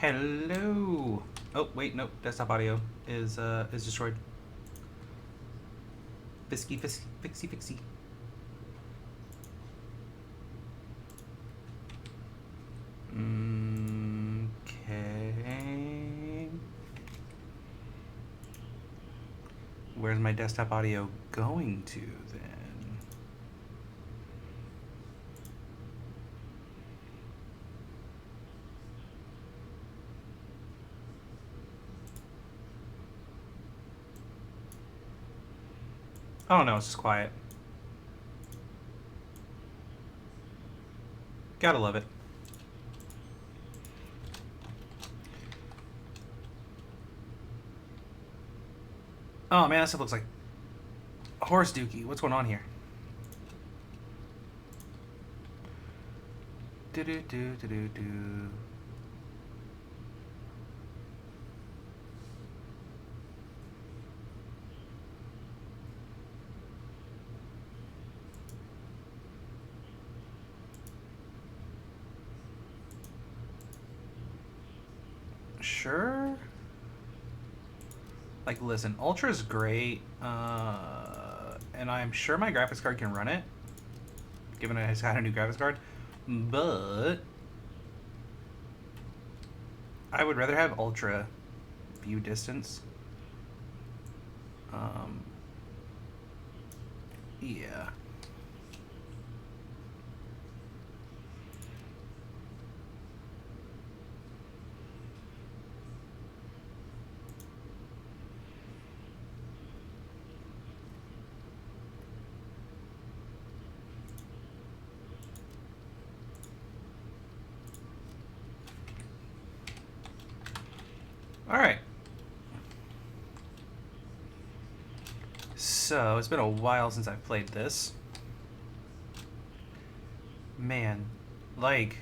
Hello. Oh wait, nope. Desktop audio is destroyed. Fixie. Okay. Where's my desktop audio going to then? Oh no, it's just quiet. Gotta love it. Oh man, that stuff looks like horse dookie. What's going on here? Do. Sure. Like, listen, Ultra's great, and I'm sure my graphics card can run it, given it has got a new graphics card, but I would rather have Ultra view distance. Yeah. All right. So, it's been a while since I've played this. Man, like,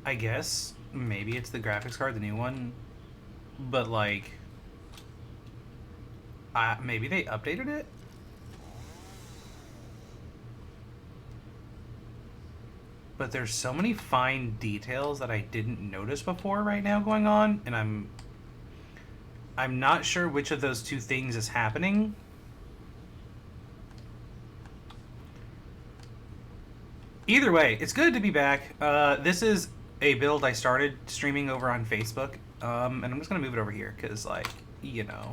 I guess maybe it's the graphics card, the new one, but like, maybe they updated it? But there's so many fine details that I didn't notice before right now going on, and I'm not sure which of those two things is happening. Either way, it's good to be back. This is a build I started streaming over on Facebook, and I'm just gonna move it over here because, like, you know,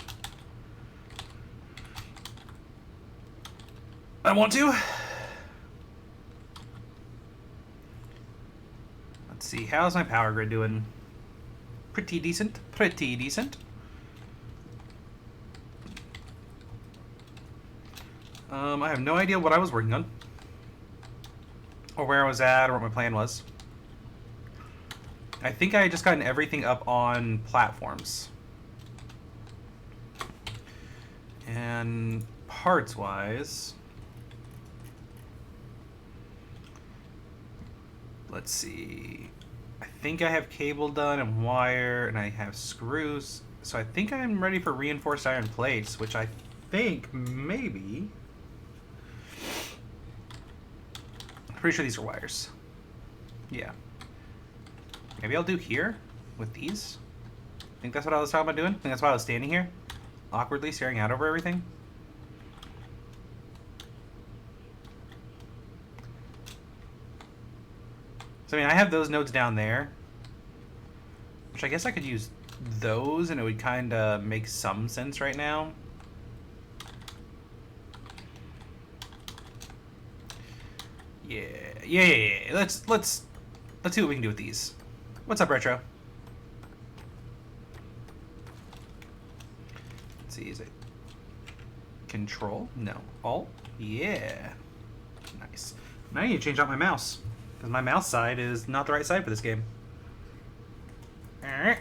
I want to. Let's see, how's my power grid doing? Pretty decent. I have no idea what I was working on, or where I was at, or what my plan was. I think I had just gotten everything up on platforms. And parts-wise, let's see. I think I have cable done and wire, and I have screws. So I think I'm ready for reinforced iron plates, which I think maybe... Pretty sure these are wires. Yeah. Maybe I'll do here with these. I think that's what I was talking about doing. I think that's why I was standing here, awkwardly staring out over everything. So I mean, I have those nodes down there, which I guess I could use those, and it would kind of make some sense right now. Yeah. Let's see what we can do with these. What's up, Retro? Let's see, is it Control? No. Alt? Yeah. Nice. Now I need to change out my mouse, because my mouse side is not the right side for this game. I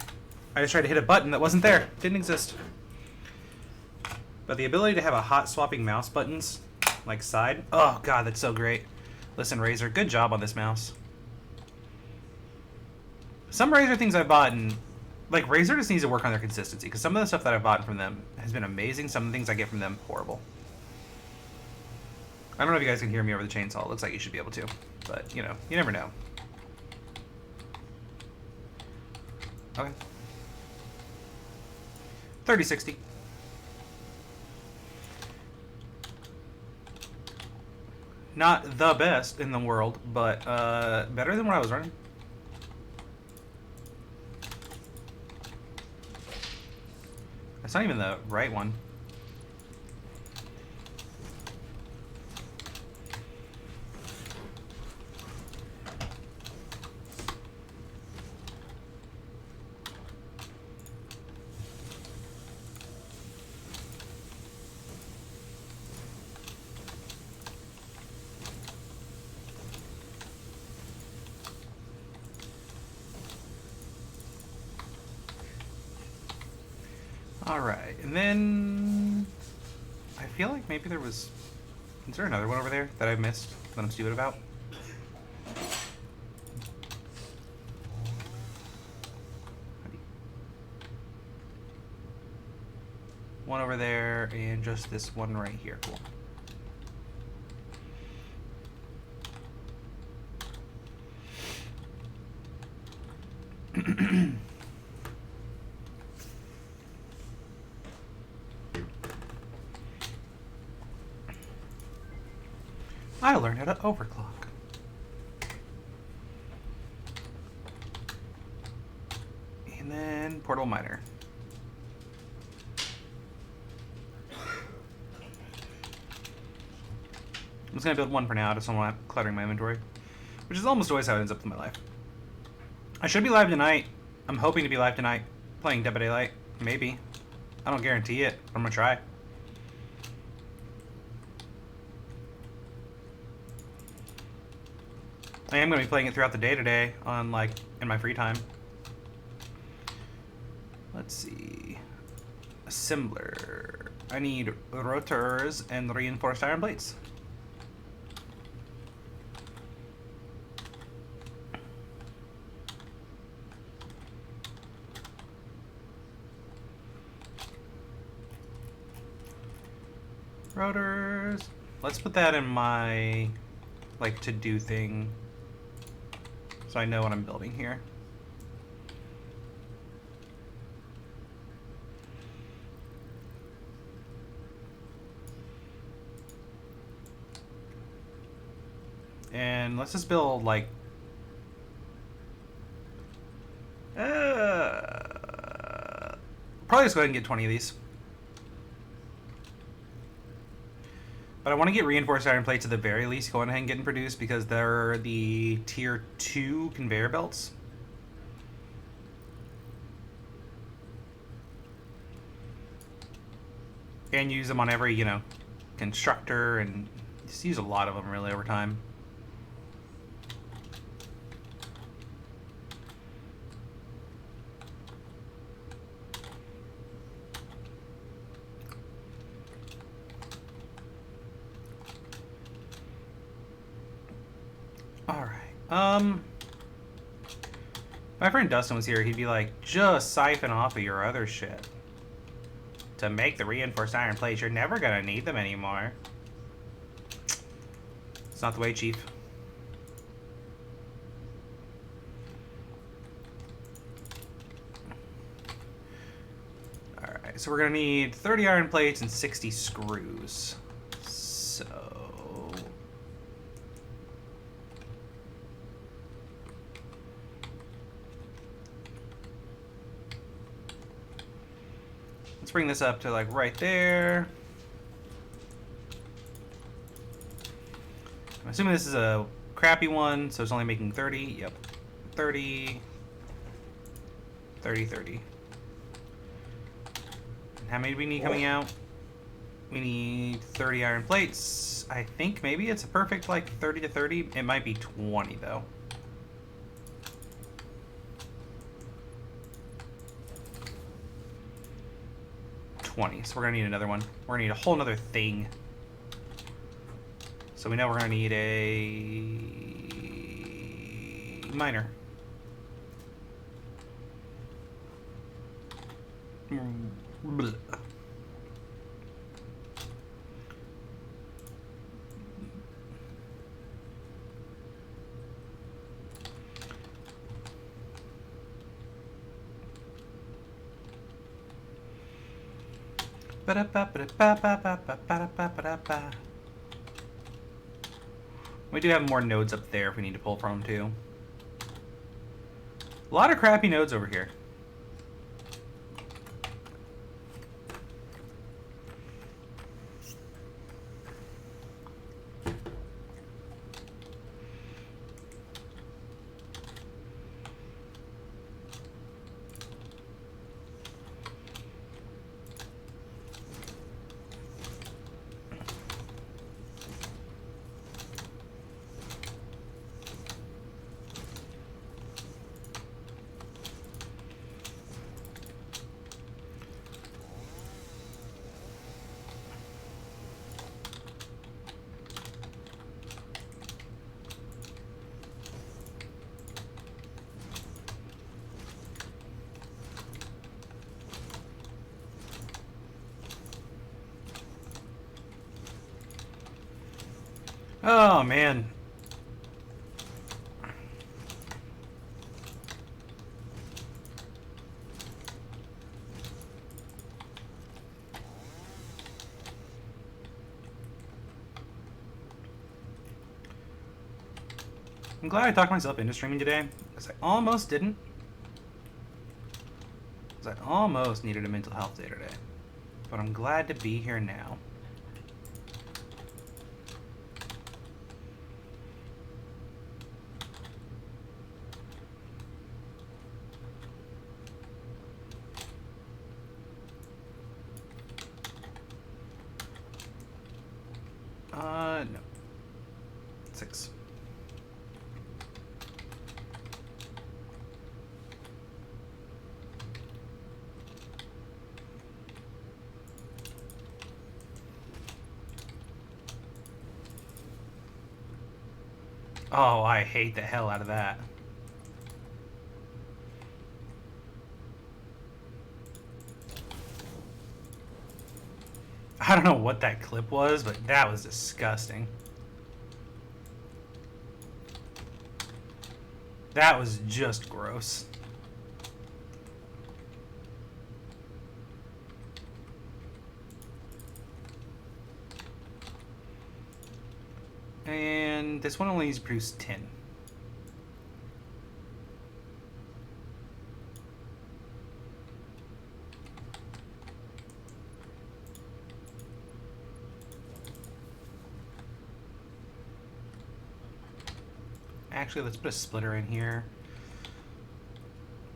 just tried to hit a button that wasn't there. Didn't exist. But the ability to have a hot swapping mouse buttons, like side, oh god, that's so great. Listen, Razer, good job on this mouse. Some Razer things I've bought, and like, Razer just needs to work on their consistency, because some of the stuff that I've bought from them has been amazing. Some of the things I get from them, horrible. I don't know if you guys can hear me over the chainsaw. It looks like you should be able to, but, you know, you never know. Okay. 3060. Not the best in the world, but better than what I was running. That's not even the right one. Alright, and then I feel like maybe there was... Is there another one over there that I missed that I'm stupid about? One over there and just this one right here. Cool. I learned how to overclock. And then portable miner. I'm just gonna build one for now, just so I'm not cluttering my inventory. Which is almost always how it ends up in my life. I should be live tonight. I'm hoping to be live tonight, playing Dead by Daylight. Maybe. I don't guarantee it, but I'm gonna try. I am gonna be playing it throughout the day today, on like in my free time. Let's see. Assembler. I need rotors and reinforced iron plates. Rotors. Let's put that in my like to-do thing so I know what I'm building here. And let's just build like probably just go ahead and get 20 of these. But I want to get reinforced iron plates at the very least going ahead and getting produced because they're the tier 2 conveyor belts. And use them on every, you know, constructor, and just use a lot of them really over time. My friend Dustin was here, he'd be like, just siphon off of your other shit. To make the reinforced iron plates, you're never gonna need them anymore. It's not the way, Chief. Alright, so we're gonna need 30 iron plates and 60 screws. So... let's bring this up to like right there. I'm assuming this is a crappy one, so it's only making 30. Yep. 30. 30, 30. And how many do we need coming out? We need 30 iron plates. I think maybe it's a perfect like 30 to 30. It might be 20 though. So we're gonna need another one. We're gonna need a whole nother thing. So we know we're gonna need a miner. Blech. We do have more nodes up there if we need to pull from too. A lot of crappy nodes over here. Oh, man. I'm glad I talked myself into streaming today, because I almost didn't. Because I almost needed a mental health day today. But I'm glad to be here now. No. 6. Oh, I hate the hell out of that. I don't know what that clip was, but that was disgusting. That was just gross. And this one only needs to produce 10. Actually, let's put a splitter in here.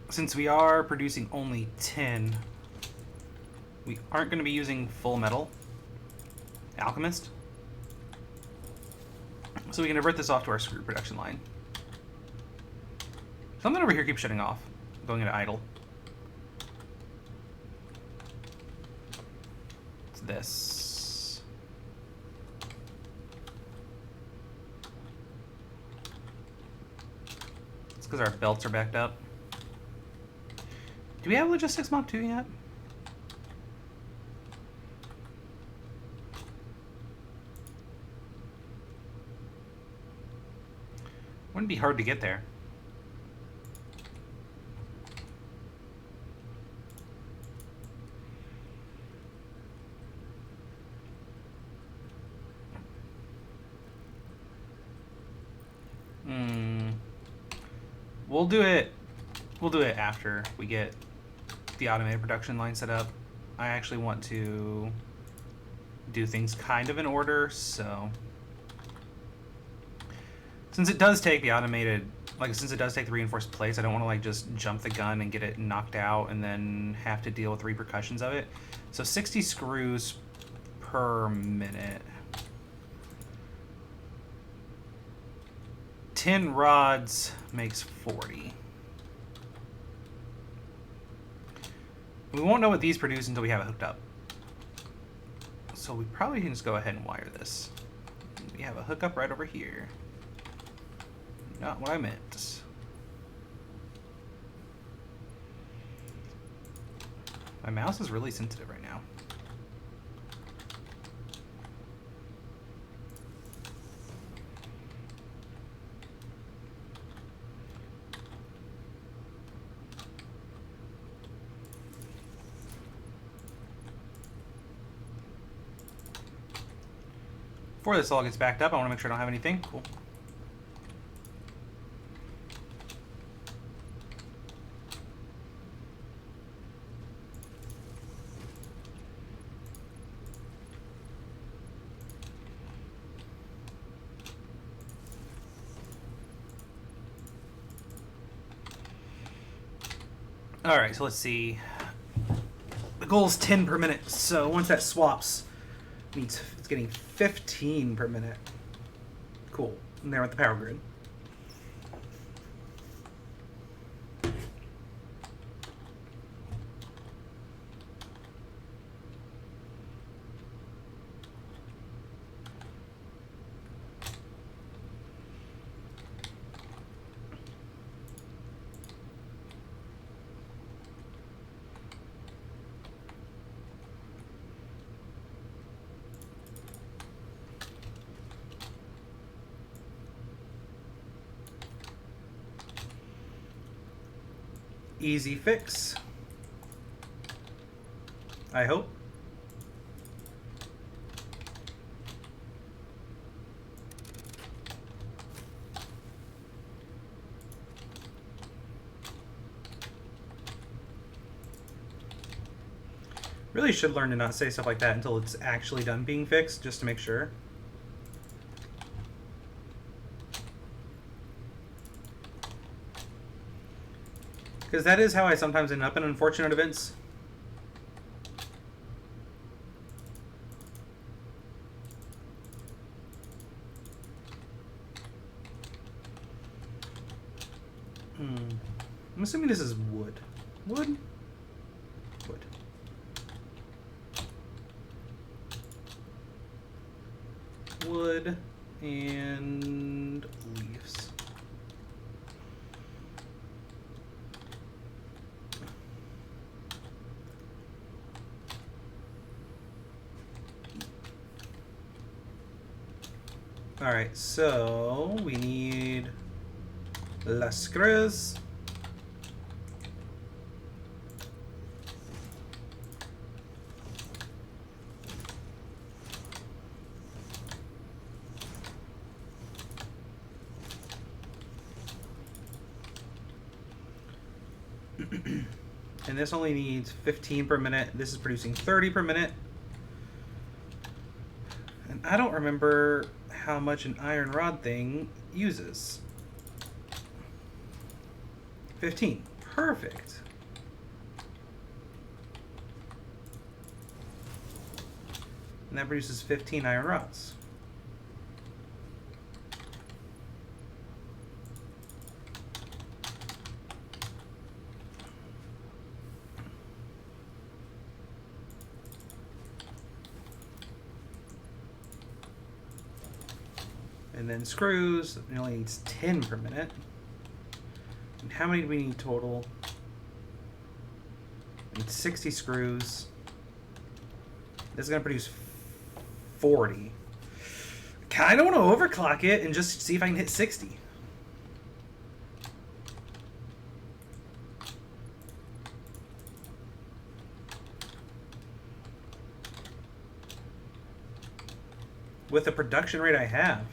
Since we are producing only 10, we aren't going to be using full metal alchemist. So we can divert this off to our screw production line. Something over here keeps shutting off, going into idle. It's this. It's because our belts are backed up. Do we have logistics mock 2 yet? Wouldn't be hard to get there. We'll do it. We'll do it after we get the automated production line set up. I actually want to do things kind of in order, so since it does take the automated, since it does take the reinforced plates, I don't want to just jump the gun and get it knocked out and then have to deal with repercussions of it. So 60 screws per minute. 10 rods makes 40. We won't know what these produce until we have it hooked up. So we probably can just go ahead and wire this. We have a hookup right over here. Not what I meant. My mouse is really sensitive right now. before this all gets backed up, I want to make sure I don't have anything. Cool. Alright, so let's see. The goal is 10 per minute, so once that swaps, it's getting 15 per minute. Cool. And there with the power grid. Easy fix. I hope. Really should learn to not say stuff like that until it's actually done being fixed, just to make sure. Because that is how I sometimes end up in unfortunate events. I'm assuming this is wood. Wood? Wood. Wood and leaves. Alright, so we need las cruz. And this only needs 15 per minute. This is producing 30 per minute. And I don't remember how much an iron rod thing uses. 15. Perfect. And that produces 15 iron rods. And then screws, it only needs 10 per minute. And how many do we need total? We need 60 screws. This is going to produce 40. Kind of want to overclock it and just see if I can hit 60. With the production rate I have.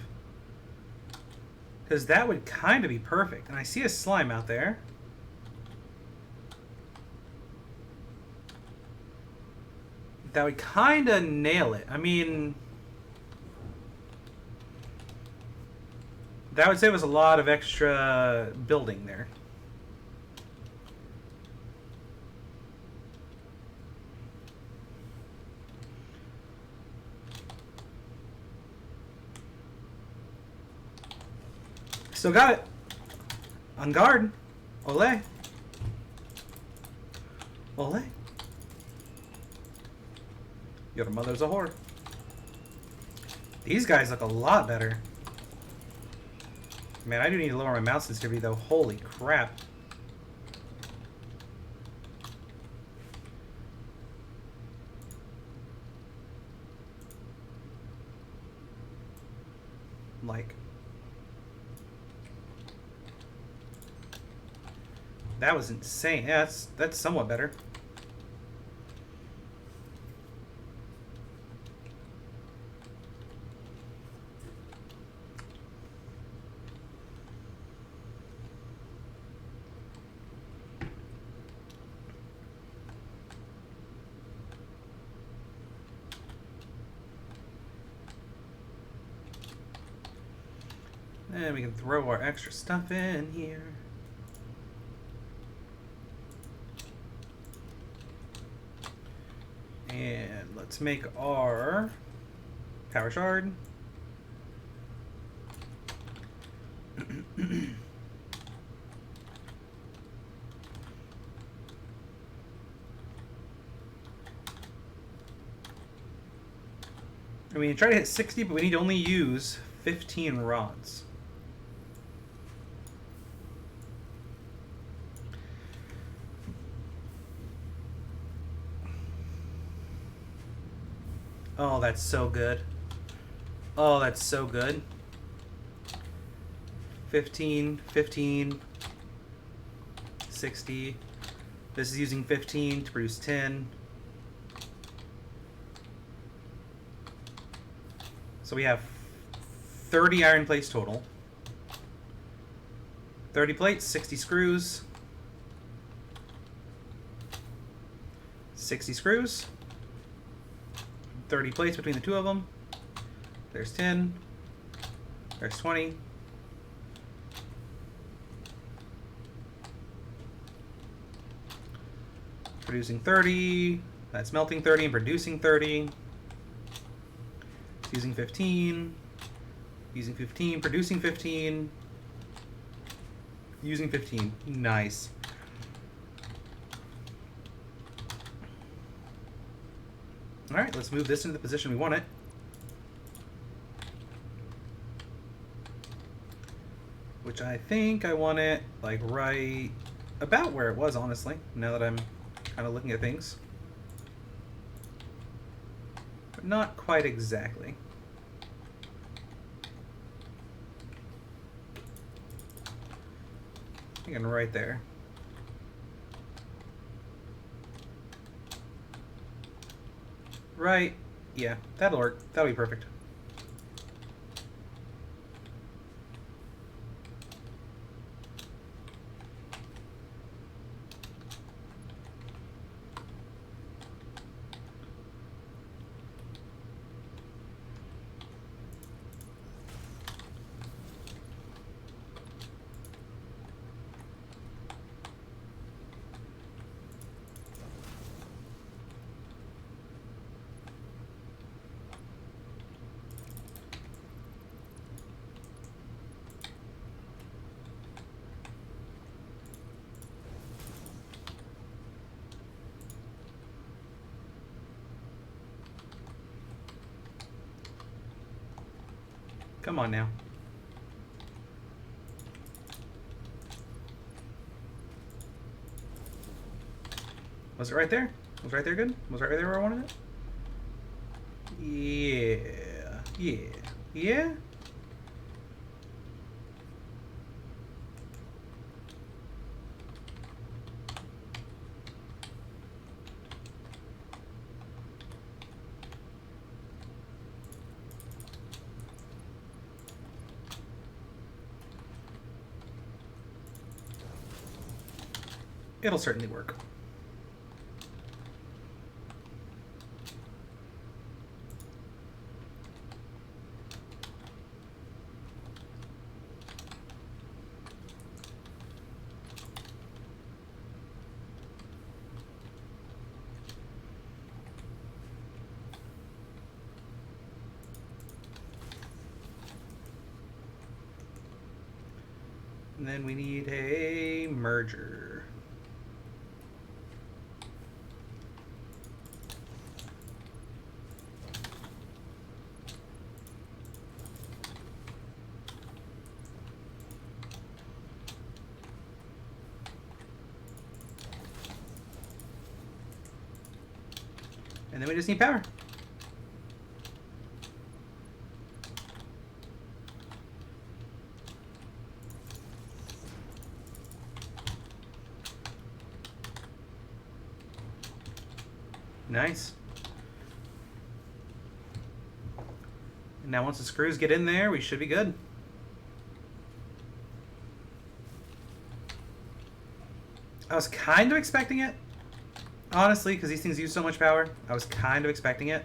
Because that would kind of be perfect. And I see a slime out there. That would kind of nail it. I mean, that would save us a lot of extra building there. Still got it. On guard. Ole. Ole. Your mother's a whore. These guys look a lot better. Man, I do need to lower my mouse sensitivity though. Holy crap. Like. That was insane. Yeah, that's somewhat better. And we can throw our extra stuff in here. And let's make our power shard. I mean, try to hit 60, but we need to only use 15 rods. Oh, that's so good. Oh, that's so good. 15, 15, 60. This is using 15 to produce 10. So we have 30 iron plates total. 30 plates, 60 screws. 60 screws. 30 plates between the two of them. There's 10. There's 20. Producing 30. That's melting 30 and producing 30. Using 15. Using 15. Producing 15. Using 15. Nice. Alright, let's move this into the position we want it. Which I think I want it, like, right about where it was, honestly, now that I'm kind of looking at things. But not quite exactly. I think I'm right there. Right. Yeah, that'll work. That'll be perfect. Come on now. Was it right there? Was it right there good? Was it right there where I wanted it? Yeah. Yeah. Yeah? It'll certainly work. And then we need a merger. And then we just need power. Nice. And now once the screws get in there, we should be good. I was kind of expecting it. Honestly, because these things use so much power, I was kind of expecting it.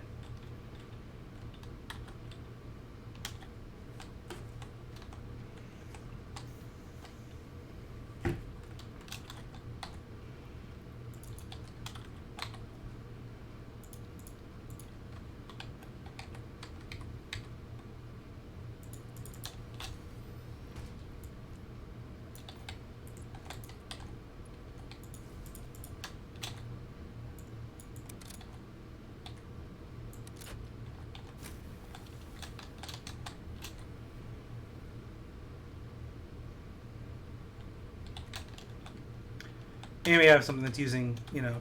And we have something that's using, you know,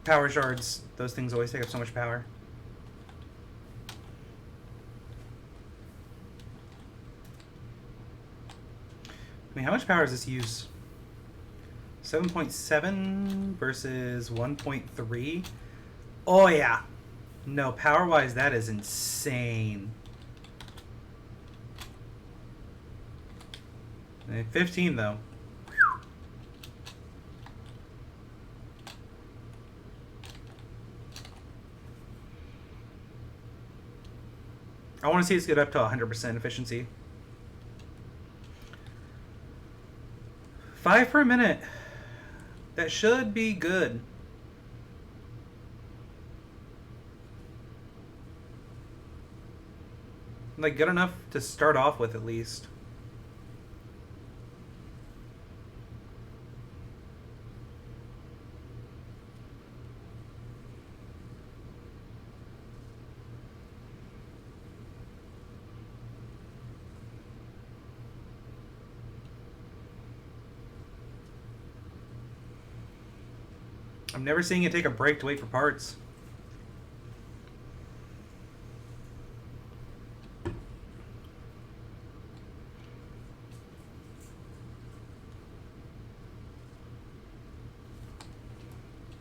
power shards. Those things always take up so much power. I mean, how much power does this use? 7.7 versus 1.3? Oh, yeah. No, power-wise, that is insane. 15, though. I want to see this get up to 100% efficiency. 5 per minute. That should be good. Like, good enough to start off with, at least. I'm never seeing it take a break to wait for parts.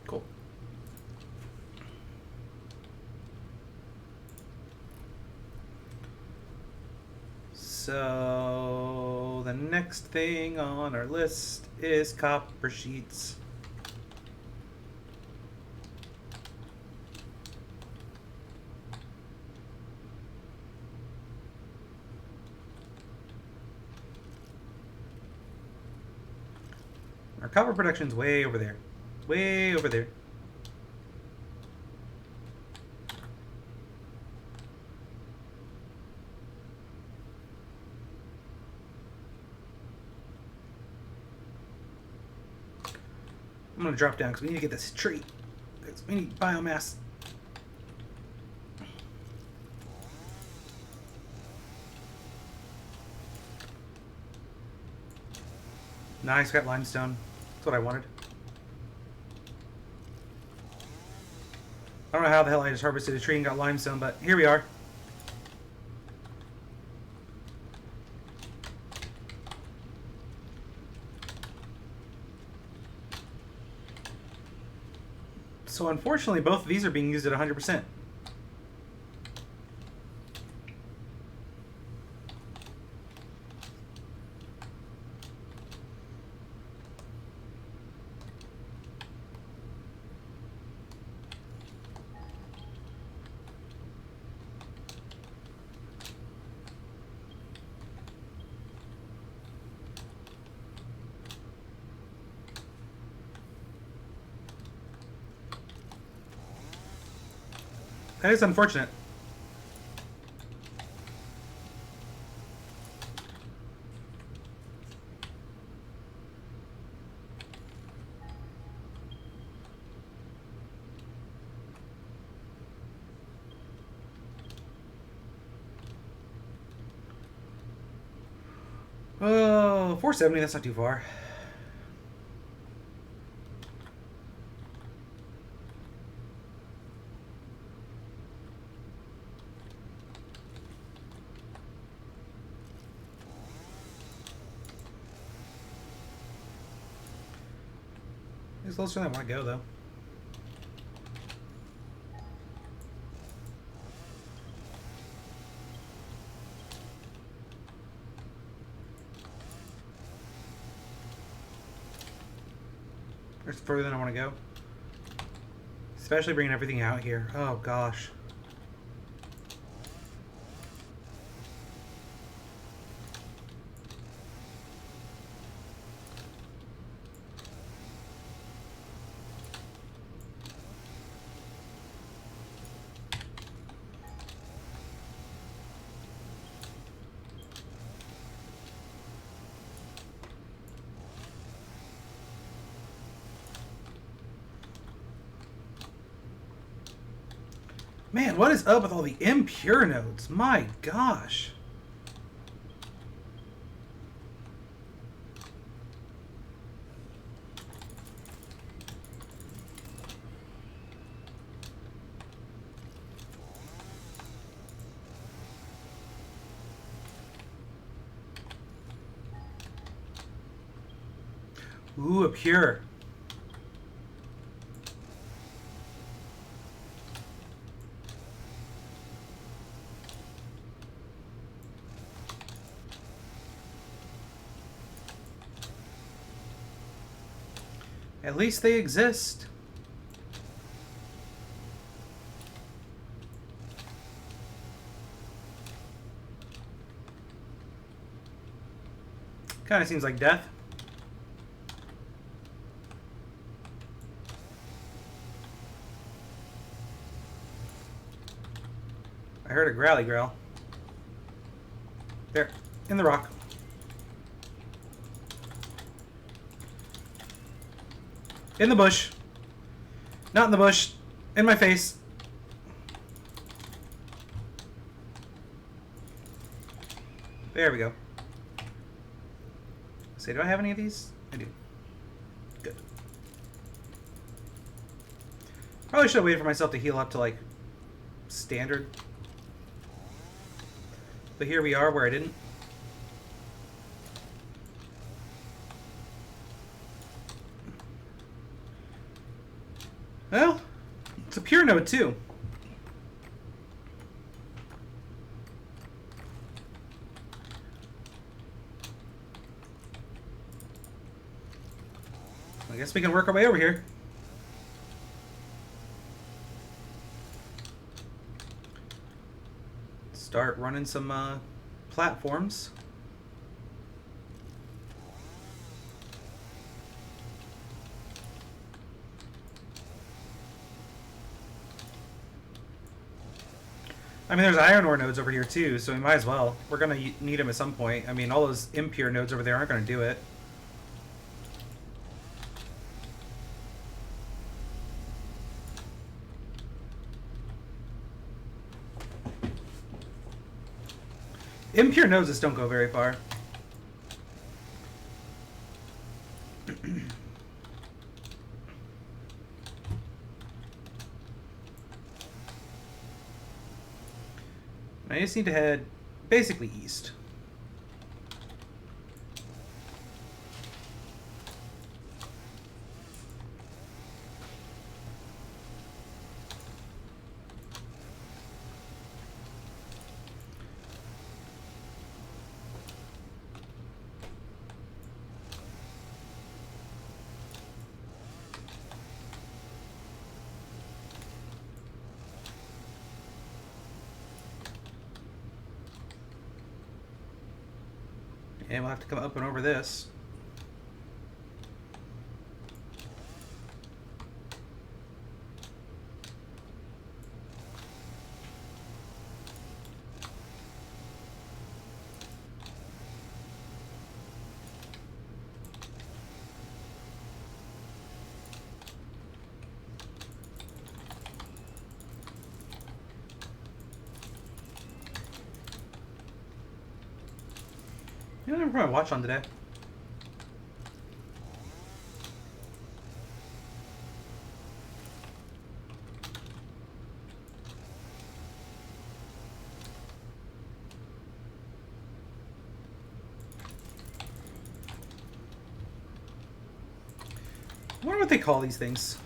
Cool. So the next thing on our list is copper sheets. Our copper production's way over there. Way over there. I'm gonna drop down because we need to get this tree. We need biomass. Nice, got limestone. That's what I wanted. I don't know how the hell I just harvested a tree and got limestone, but here we are. So unfortunately, both of these are being used at 100%. That is unfortunate. Oh, 470, that's not too far. It's closer than I want to go, though. It's further than I want to go. Especially bringing everything out here. Oh, gosh. Man, what is up with all the impure nodes? My gosh. Ooh, a pure. At least they exist. Kind of seems like death. I heard a growly growl. There, in the rock. In the bush. Not in the bush. In my face. There we go. Say, do I have any of these? I do. Good. Probably should have waited for myself to heal up to, like, standard. But here we are where I didn't. Well, it's a pure node too. I guess we can work our way over here. Start running some platforms. I mean, there's iron ore nodes over here too, so we might as well. We're gonna need them at some point. I mean, all those impure nodes over there aren't gonna do it. Impure nodes just don't go very far. I just need to head basically east. And we'll have to come up and over this. You know, I never put my watch on today. I wonder what they call these things.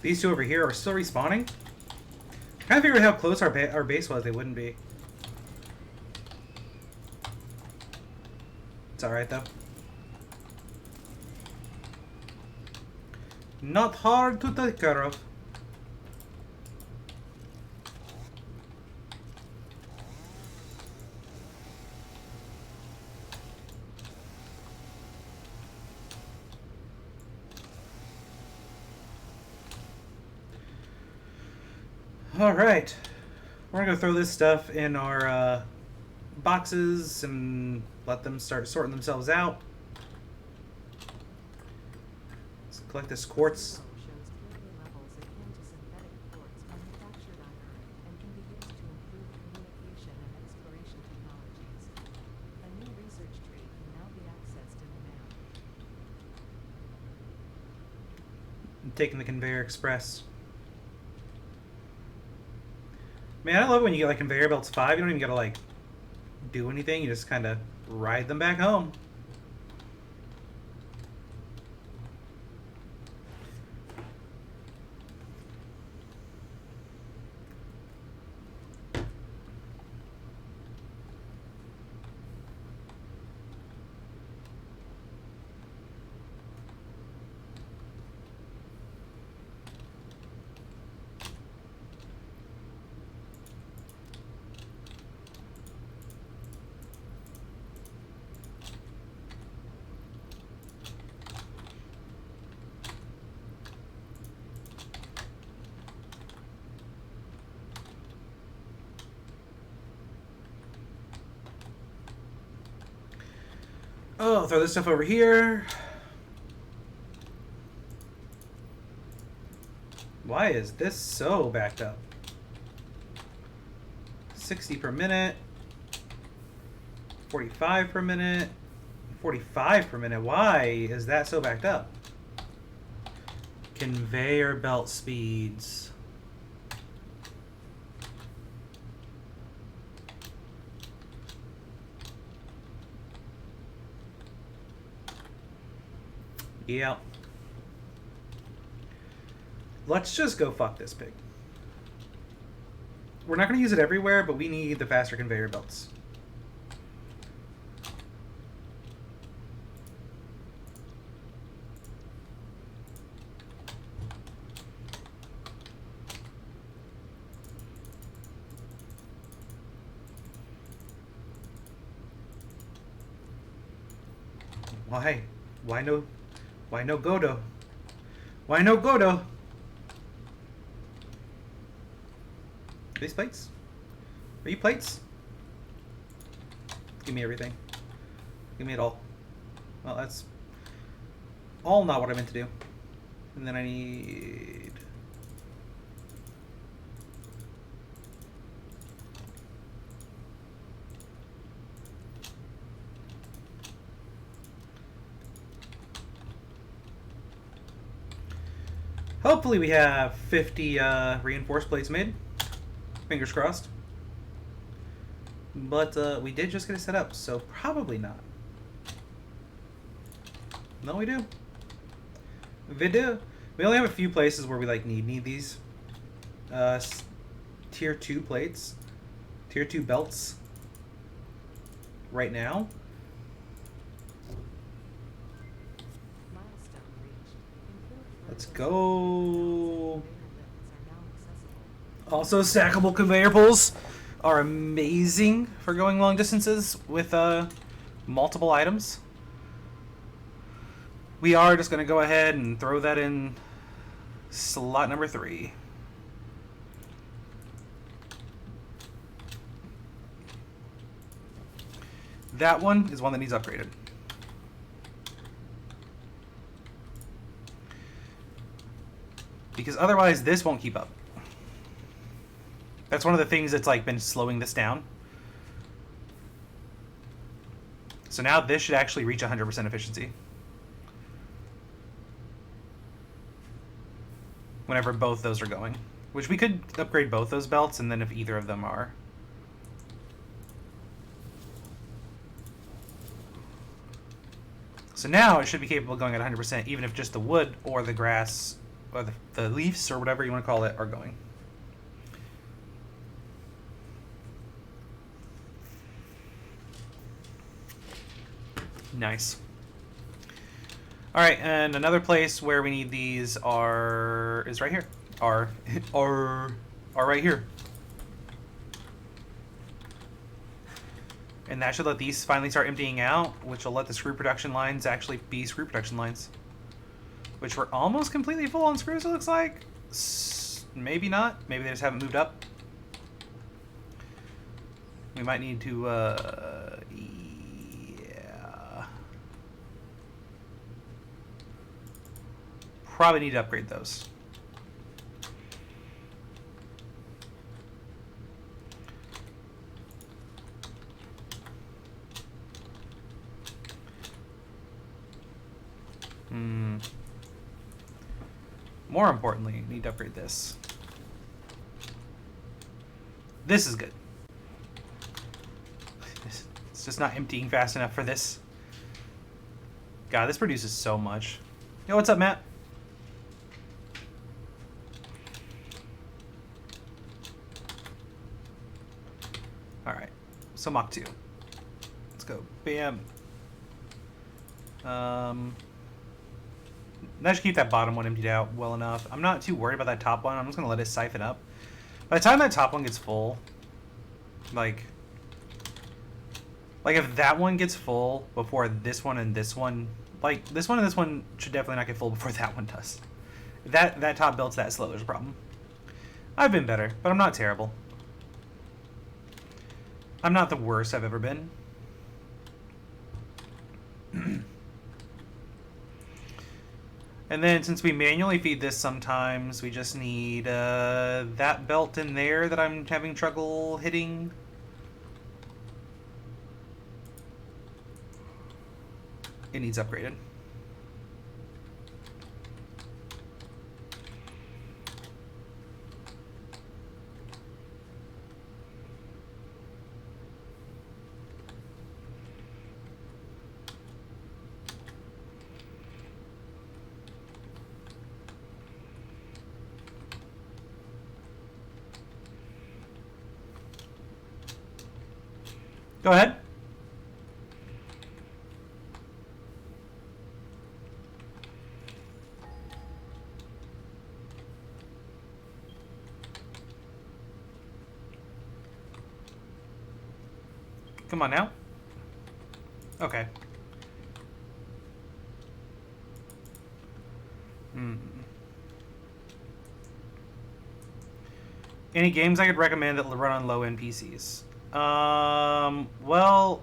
These two over here are still respawning. I kind of figured how close our base was, they wouldn't be. It's alright though. Not hard to take care of. Alright, we're gonna throw this stuff in our boxes and let them start sorting themselves out. Let's collect this quartz. Shows purity levels akin to synthetic quartz manufactured on Earth and can be used to improve communication and exploration technologies. A new research tree can now be accessed in the map. I'm taking the conveyor express. Man, I love when you get like conveyor belts 5. You don't even gotta like do anything. You just kind of ride them back home. Oh, I'll throw this stuff over here. Why is this so backed up? 60 per minute. 45 per minute. 45 per minute. Why is that so backed up? Conveyor belt speeds. Yeah. Let's just go fuck this pig. We're not going to use it everywhere, but we need the faster conveyor belts. Why? Why no Godo? Why no Godo? Are these plates? Are you plates? Give me everything. Give me it all. Well, that's all not what I meant to do. And then I need... Hopefully we have 50 reinforced plates made. Fingers crossed. But we did just get it set up, so probably not. No, we do. We do. We only have a few places where we like need these tier 2 plates, tier 2 belts right now. Let's go. Also, stackable conveyor pulls are amazing for going long distances with multiple items. We are just going to go ahead and throw that in slot number 3. That one is one that needs upgraded. Because otherwise this won't keep up. That's one of the things that's like been slowing this down. So now this should actually reach 100% efficiency. Whenever both those are going. Which we could upgrade both those belts, and then if either of them are. So now it should be capable of going at 100%, even if just the wood or the grass or the leaves or whatever you want to call it are going. Nice. All right, and another place where we need these is right here. Are right here. And that should let these finally start emptying out, which will let the screw production lines actually be screw production lines. Which were almost completely full on screws, it looks like. Maybe not. Maybe they just haven't moved up. We might need to, yeah. probably need to upgrade those. More importantly, need to upgrade this. This is good. It's just not emptying fast enough for this. God, this produces so much. Yo, what's up, Matt? Alright, so Mach 2. Let's go. Bam. That should keep that bottom one emptied out well enough. I'm not too worried about that top one. I'm just going to let it siphon up. By the time that top one gets full, like if that one gets full before this one and this one, like this one and this one should definitely not get full before that one does. If that top builds that slow, there's a problem. I've been better, but I'm not terrible. I'm not the worst I've ever been. And then since we manually feed this sometimes, we just need that belt in there that I'm having trouble hitting. It needs upgraded. Go ahead. Come on now. Okay. Any games I could recommend that run on low-end PCs? Well,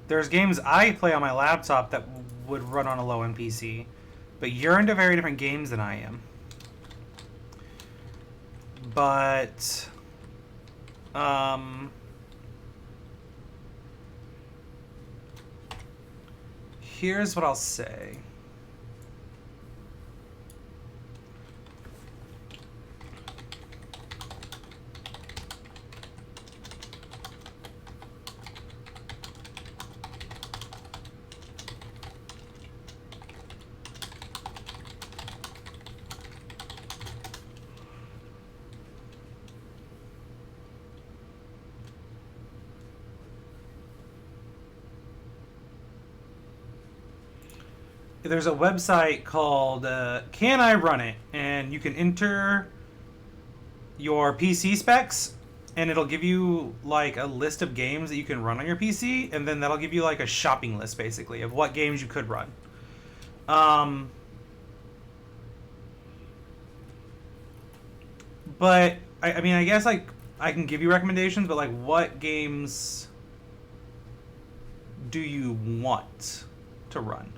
there's games I play on my laptop that would run on a low-end PC, but you're into very different games than I am. But, here's what I'll say. There's a website called Can I Run It? And you can enter your PC specs, and it'll give you like a list of games that you can run on your PC, and then that'll give you like a shopping list basically of what games you could run. But I mean, I guess like I can give you recommendations, but like what games do you want to run?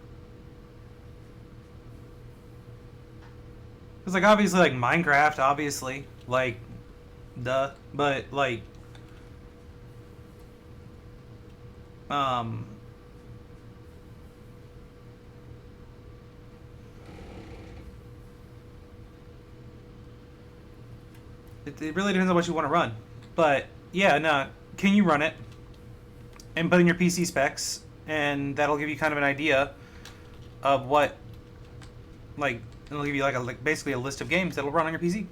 Because, like, obviously, like, Minecraft, obviously, like, duh, but, like, it really depends on what you want to run. But, yeah, no, can you run it and put in your PC specs, and that'll give you kind of an idea of what, like, it'll give you like basically a list of games that'll run on your PC.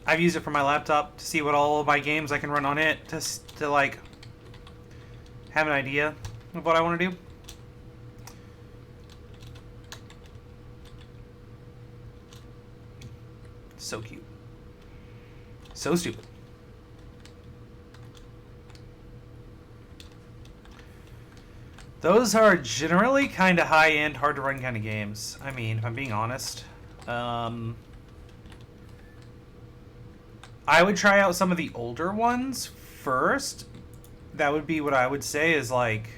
I've used it for my laptop to see what all of my games I can run on it to like have an idea of what I want to do. So cute. So stupid. Those are generally kind of high-end, hard-to-run kind of games. I mean, if I'm being honest. I would try out some of the older ones first. That would be what I would say is like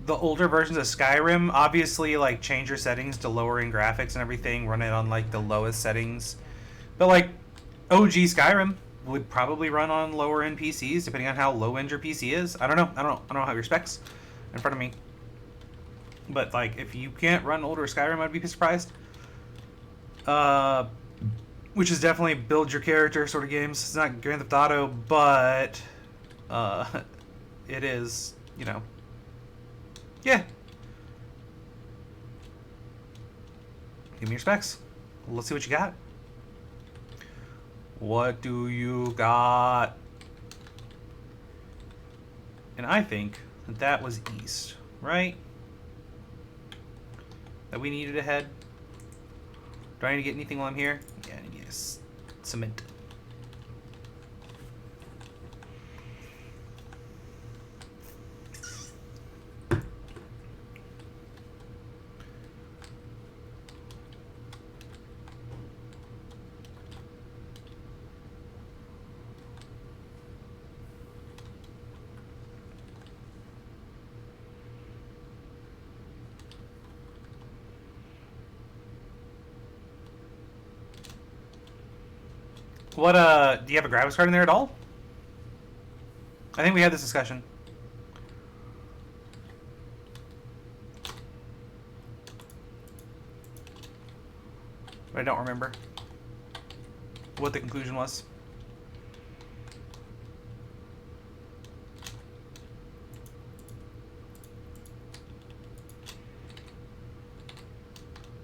the older versions of Skyrim. Obviously, like change your settings to lowering graphics and everything. Run it on like the lowest settings. But like OG Skyrim would probably run on lower end PCs depending on how low end your PC is. I don't know. I don't have your specs in front of me. But like if you can't run older Skyrim, I'd be surprised. Which is definitely build your character sort of games. It's not Grand Theft Auto, but it is, you know. Yeah. Give me your specs. Let's see what you got. What do you got? And I think that was east, right? That we needed ahead. Do I need to get anything while I'm here? Yeah, I need cement. What, do you have a graphics card in there at all? I think we had this discussion. But I don't remember what the conclusion was.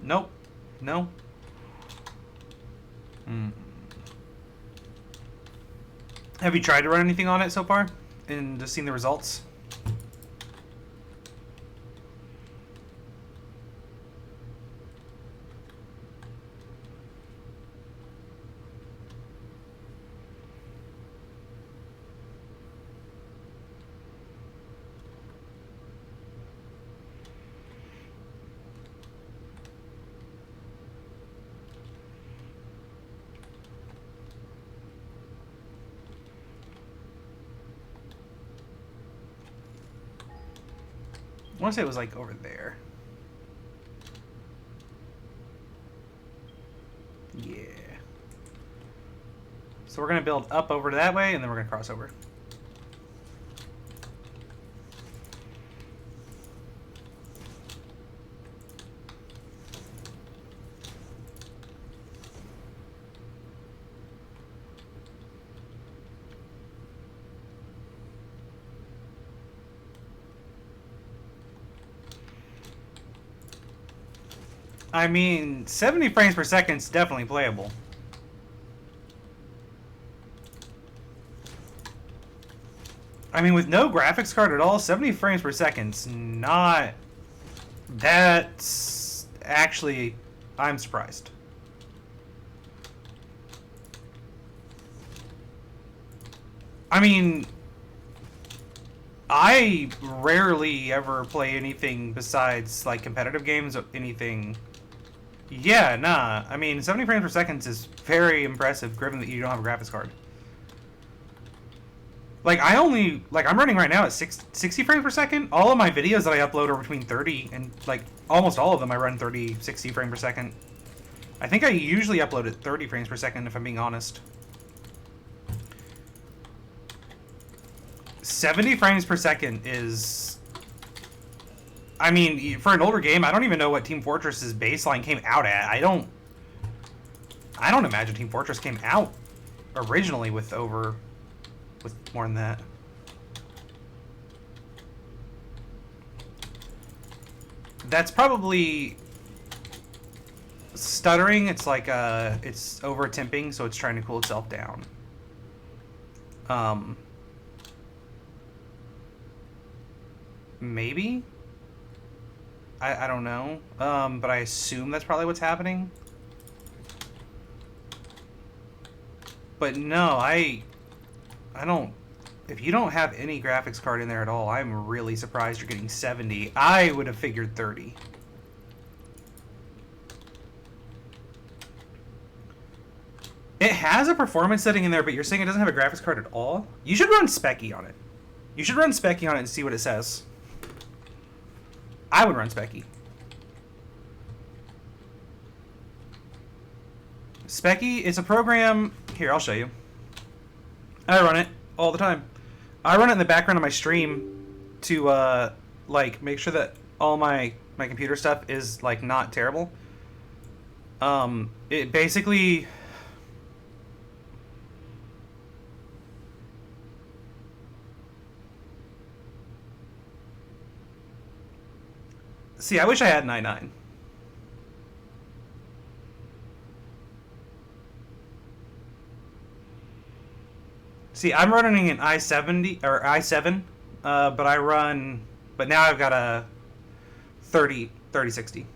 Nope. No. Have you tried to run anything on it so far? And just seen the results? I want to say it was like over there. Yeah. So we're going to build up over that way, and then we're going to cross over. I mean, 70 frames per second is definitely playable. I mean, with no graphics card at all, 70 frames per second's not... That's... Actually, I'm surprised. I mean... I rarely ever play anything besides, like, competitive games or anything... Yeah, nah. I mean, 70 frames per second is very impressive, given that you don't have a graphics card. Like, I'm running right now at 60 frames per second. All of my videos that I upload are between 30, and, like, almost all of them I run 30, 60 frames per second. I think I usually upload at 30 frames per second, if I'm being honest. 70 frames per second is... I mean, for an older game, I don't even know what Team Fortress's baseline came out at. I don't imagine Team Fortress came out originally with more than that. That's probably stuttering. It's like it's over temping, so it's trying to cool itself down. Maybe. I don't know, but I assume that's probably what's happening. But no, I don't... If you don't have any graphics card in there at all, I'm really surprised you're getting 70. I would have figured 30. It has a performance setting in there, but you're saying it doesn't have a graphics card at all? You should run Specky on it. You should run Specky on it and see what it says. I would run Specky. Specky is a program... Here, I'll show you. I run it all the time. I run it in the background of my stream to, like, make sure that all my computer stuff is, like, not terrible. It basically... See, I wish I had an i9. See, I'm running an i70 or i7, but now I've got a 3060.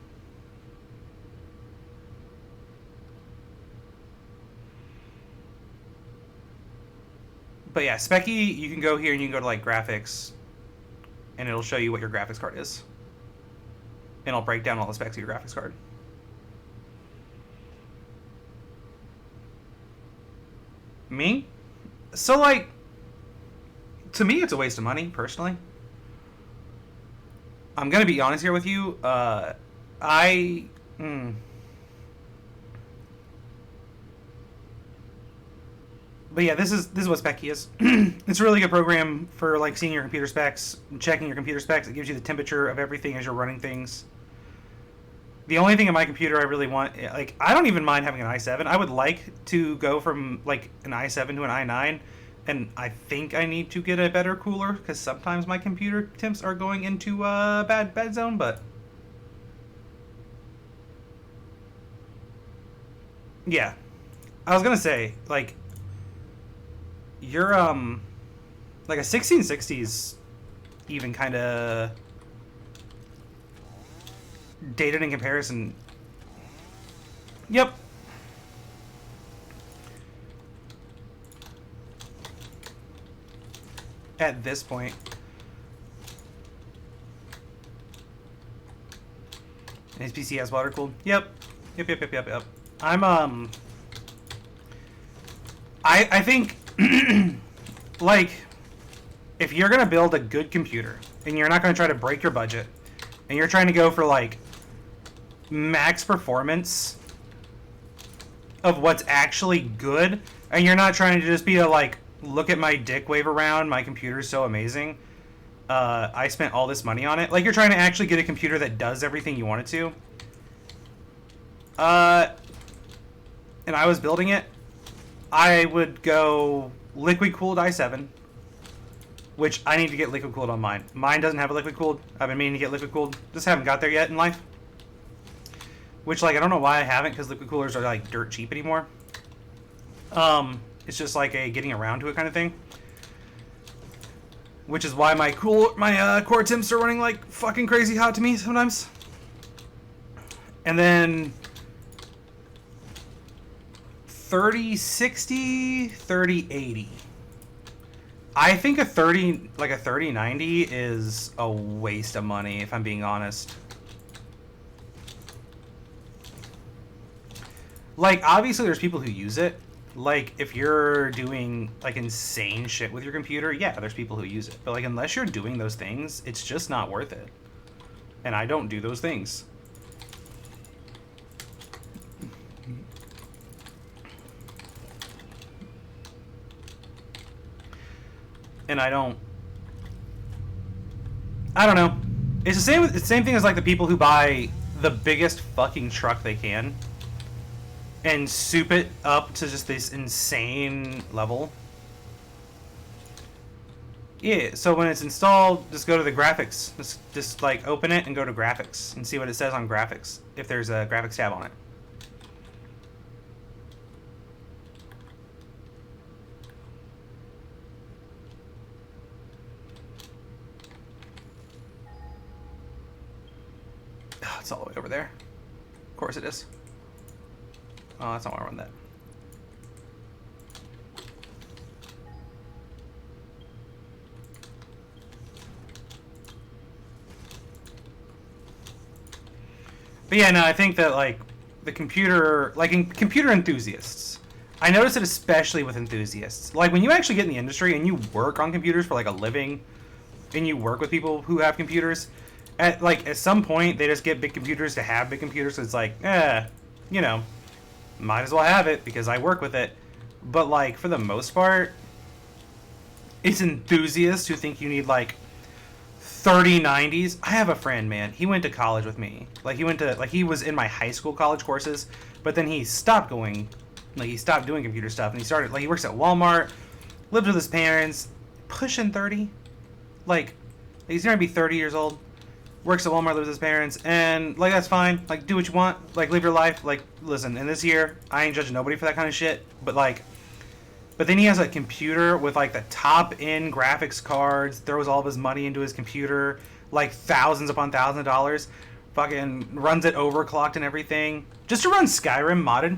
But yeah, Specky, you can go here and you can go to like graphics, and it'll show you what your graphics card is. And I'll break down all the specs of your graphics card. Me? So, like, to me, it's a waste of money, personally. I'm going to be honest here with you. But yeah, this is what Specky is. It's a really good program for, like, seeing your computer specs, checking your computer specs. It gives you the temperature of everything as you're running things. The only thing in my computer I really want, like, I don't even mind having an i7. I would like to go from, like, an i7 to an i9, and I think I need to get a better cooler, because sometimes my computer temps are going into a bad zone, but... Yeah. I was gonna say, like, you're, like, a 1660's even kind of... dated in comparison. Yep. At this point. His PC has water cooled. Yep. Yep. I'm I think like if you're gonna build a good computer and you're not gonna try to break your budget and you're trying to go for like max performance of what's actually good, and you're not trying to just be a like, look at my dick wave around, my computer's so amazing, I spent all this money on it. Like, you're trying to actually get a computer that does everything you want it to. And I was building it, I would go liquid cooled i7, which I need to get liquid cooled on mine. Mine doesn't have a liquid cooled. I've been meaning to get liquid cooled. Just haven't got there yet in life. Which, like, I don't know why I haven't, because liquid coolers are, like, dirt cheap anymore. It's just, like, a getting around to it kind of thing. Which is why my core temps are running, like, fucking crazy hot to me sometimes. And then 3060, 3080. I think a 3090 is a waste of money, if I'm being honest. Like, obviously there's people who use it. Like, if you're doing, like, insane shit with your computer, yeah, there's people who use it. But, like, unless you're doing those things, it's just not worth it. And I don't do those things. And I don't know. It's the same thing as, like, the people who buy the biggest fucking truck they can and soup it up to just this insane level. Yeah, so when it's installed, just go to the graphics. Just like open it and go to graphics and see what it says on graphics, if there's a graphics tab on it. Oh, it's all the way over there. Of course it is. Oh, that's not why I run that. But yeah, no, I think that, like, the computer, like, in computer enthusiasts, I notice it especially with enthusiasts. Like when you actually get in the industry and you work on computers for like a living, and you work with people who have computers, at some point they just get big computers to have big computers. So it's like, you know, might as well have it because I work with it. But like for the most part, it's enthusiasts who think you need like 3090s. I have a friend, man. He went to college with me. He was in my high school college courses, but then he stopped going. Like he stopped doing computer stuff and he started he works at Walmart, lives with his parents, pushing 30. Like he's gonna be 30 years old. Works at Walmart, lives with his parents, and like that's fine. Like do what you want. Like live your life. Like listen, in this year, I ain't judging nobody for that kind of shit. But then he has a computer with like the top end graphics cards, throws all of his money into his computer, like thousands upon thousands of dollars, fucking runs it overclocked and everything. Just to run Skyrim modded.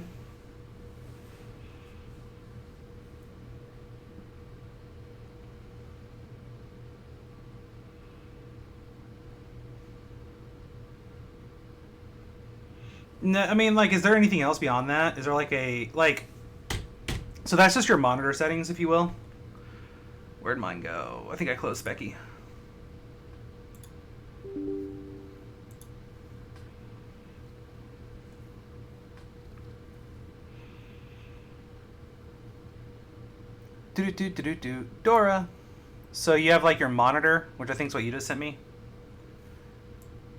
No, I mean, like, is there anything else beyond that? Is there so that's just your monitor settings, if you will. Where'd mine go? I think I closed Specky. Dora. So you have like your monitor, which I think is what you just sent me,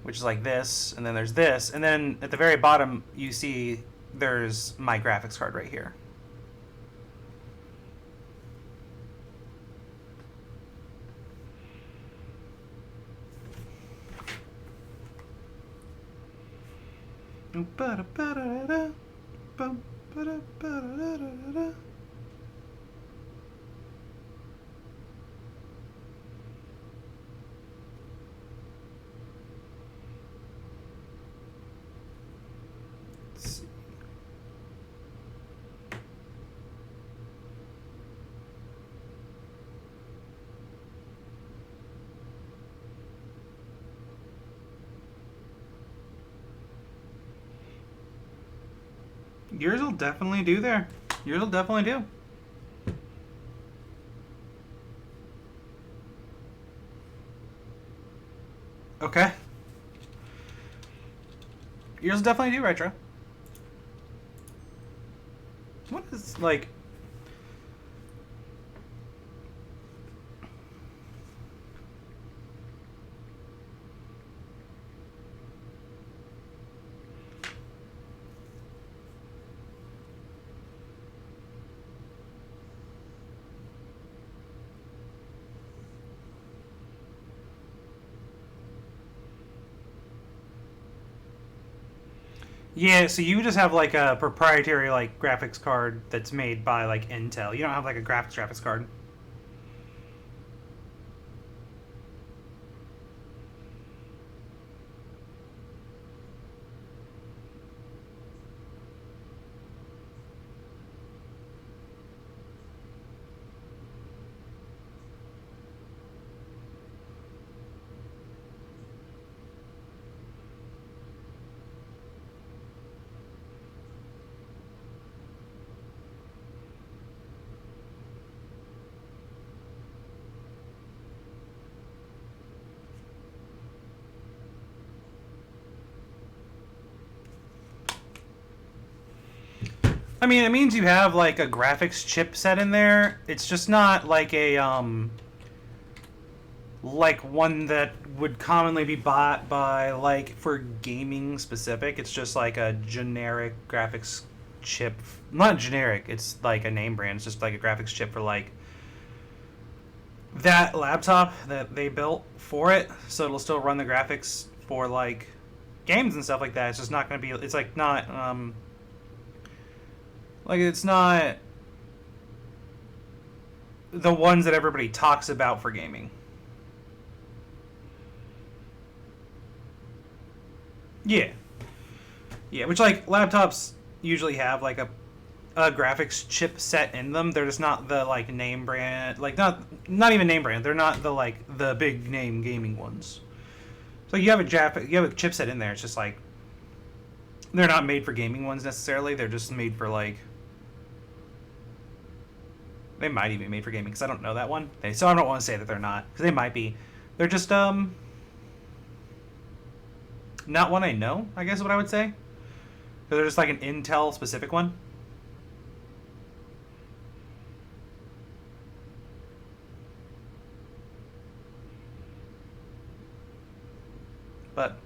which is like this, and then there's this, and then at the very bottom you see there's my graphics card right here. Let's see. Yours will definitely do there. Yours will definitely do. Okay. Yours will definitely do, Retro. What is, like... Yeah, so you just have like a proprietary like graphics card that's made by like Intel. You don't have like a graphics card. I mean, it means you have like a graphics chipset in there. It's just not like a like one that would commonly be bought by like for gaming specific. It's just like a generic graphics chip. Not generic. It's like a name brand. It's just like a graphics chip for like that laptop that they built for it. So it'll still run the graphics for like games and stuff like that. It's just not going to be. It's like not. Like, it's not the ones that everybody talks about for gaming. Yeah. Yeah, which, like, laptops usually have, like, a graphics chip set in them. They're just not the, like, name brand. Like, not even name brand. They're not the, like, the big name gaming ones. So you have a chipset in there. It's just, like, they're not made for gaming ones necessarily. They're just made for, like, They might even be made for gaming because I don't know that one. So I don't want to say that they're not because they might be. They're just not one I know, I guess is what I would say. They're just like an Intel specific one. But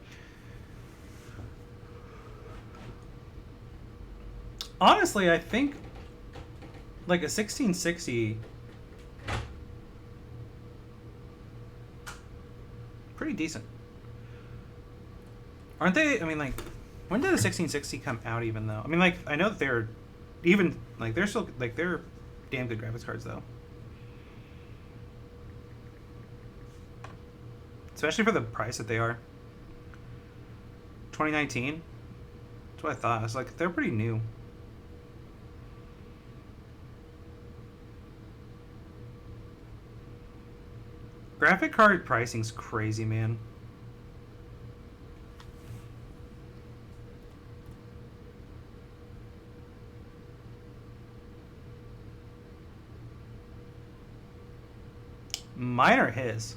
honestly, I think like a 1660 pretty decent. Aren't they? I mean, like, when did the 1660 come out even though? I mean, like, I know that they're even like they're still like they're damn good graphics cards though. Especially for the price that they are. 2019. That's what I thought. It's like they're pretty new. Graphic card pricing's crazy, man. Mine or his?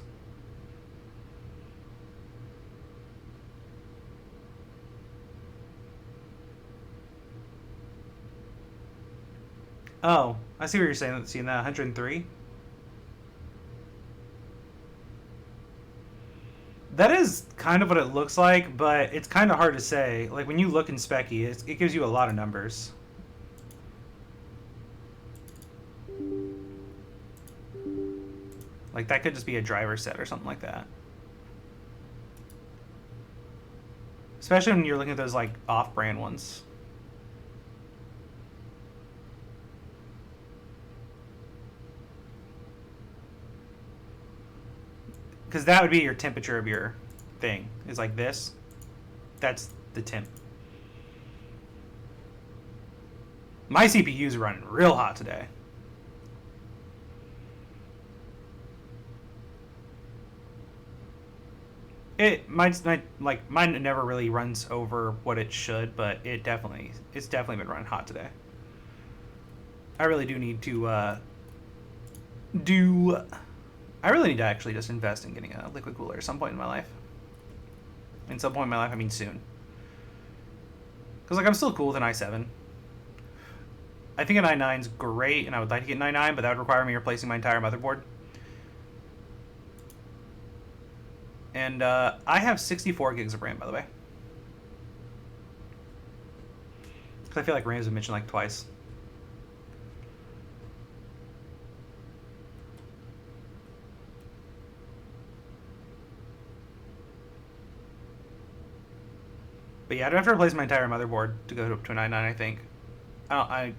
Oh, I see what you're saying. Seeing that 103. That is kind of what it looks like, but it's kind of hard to say. Like when you look in Specky, it gives you a lot of numbers. Like that could just be a driver set or something like that. Especially when you're looking at those like off-brand ones. Because that would be your temperature of your thing. Is like this. That's the temp. My CPU's running real hot today. Mine never really runs over what it should, but it's definitely been running hot today. I really do need to I really need to actually just invest in getting a liquid cooler at some point in my life. In some point in my life, I mean soon. Because like I'm still cool with an i7. I think an i9's great, and I would like to get an i9, but that would require me replacing my entire motherboard. And I have 64 gigs of RAM, by the way. Because I feel like RAM's been mentioned like twice. But yeah, I'd have to replace my entire motherboard to go to an i9, I think. I'm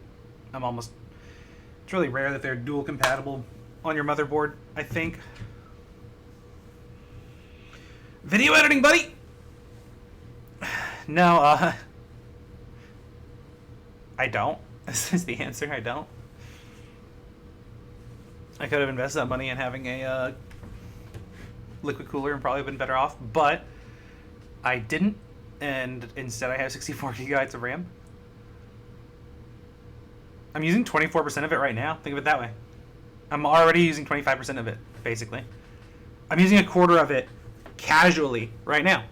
almost... It's really rare that they're dual compatible on your motherboard, I think. Video editing, buddy! No, I don't. This is the answer, I don't. I could have invested that money in having a liquid cooler and probably been better off, but I didn't, and instead I have 64 gigabytes of RAM. I'm using 24% of it right now. Think of it that way. I'm already using 25% of it, basically. I'm using a quarter of it casually right now.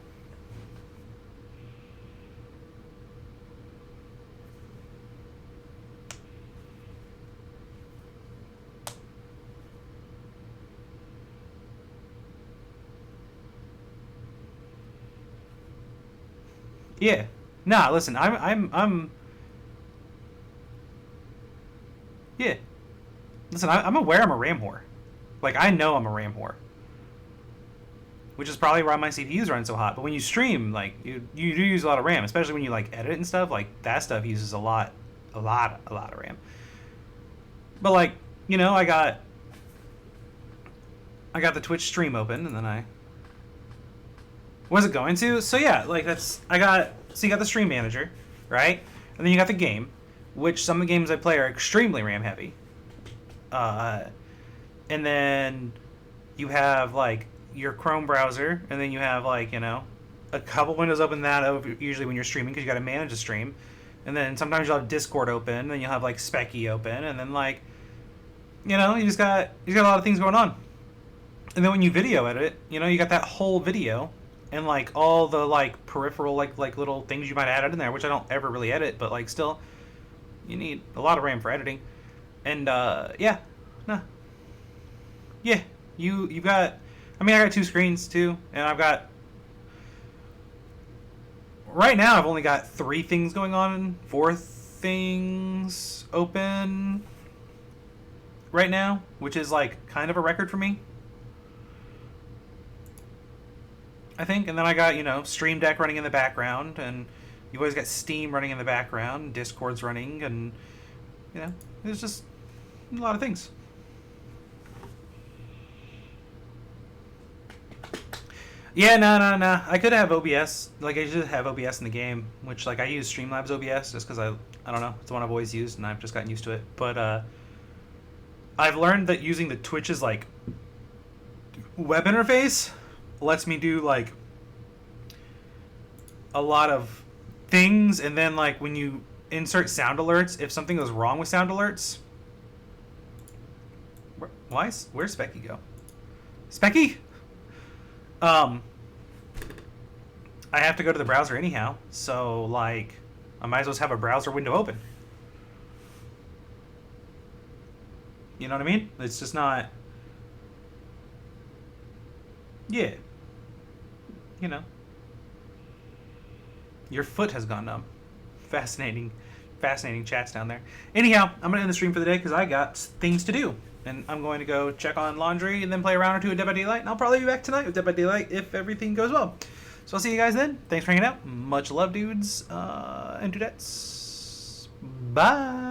Yeah. Nah, listen, I'm yeah. Listen, I'm aware I'm a RAM whore. Like, I know I'm a RAM whore. Which is probably why my CPU's run so hot. But when you stream, like, you do use a lot of RAM, especially when you, like, edit and stuff. Like, that stuff uses a lot of RAM. But, like, you know, I got the Twitch stream open, and then I... Was it going to? So, yeah, like, that's... So, you got the stream manager, right? And then you got the game, which some of the games I play are extremely RAM heavy. And then you have, like, your Chrome browser, and then you have, like, you know, a couple windows open that usually when you're streaming because you got to manage a stream. And then sometimes you'll have Discord open, and then you'll have, like, Specky open, and then, like, you know, you got a lot of things going on. And then when you video edit it, you know, you got that whole video and like all the like peripheral like little things you might add in there, which I don't ever really edit, but like still, you need a lot of RAM for editing. And yeah, nah, yeah, you got. I mean, I got 2 screens too, and I've got. Right now, I've only got 3 things going on, 4 things open. Right now, which is like kind of a record for me. I think, and then I got, you know, Stream Deck running in the background, and you've always got Steam running in the background, Discord's running, and you know, there's just a lot of things. Yeah, no. I could have OBS. Like, I should have OBS in the game, which, like, I use Streamlabs OBS just because I don't know, it's the one I've always used, and I've just gotten used to it. But I've learned that using the Twitch's, like, web interface lets me do, like, a lot of things, and then, like, when you insert sound alerts, if something goes wrong with sound alerts... Where's Specky go? Specky? I have to go to the browser anyhow, so, like, I might as well have a browser window open. You know what I mean? It's just not... Yeah. You know. Your foot has gone numb. Fascinating chats down there. Anyhow, I'm going to end the stream for the day because I got things to do. And I'm going to go check on laundry and then play a round or 2 of Dead by Daylight. And I'll probably be back tonight with Dead by Daylight if everything goes well. So I'll see you guys then. Thanks for hanging out. Much love, dudes and dudettes. Bye.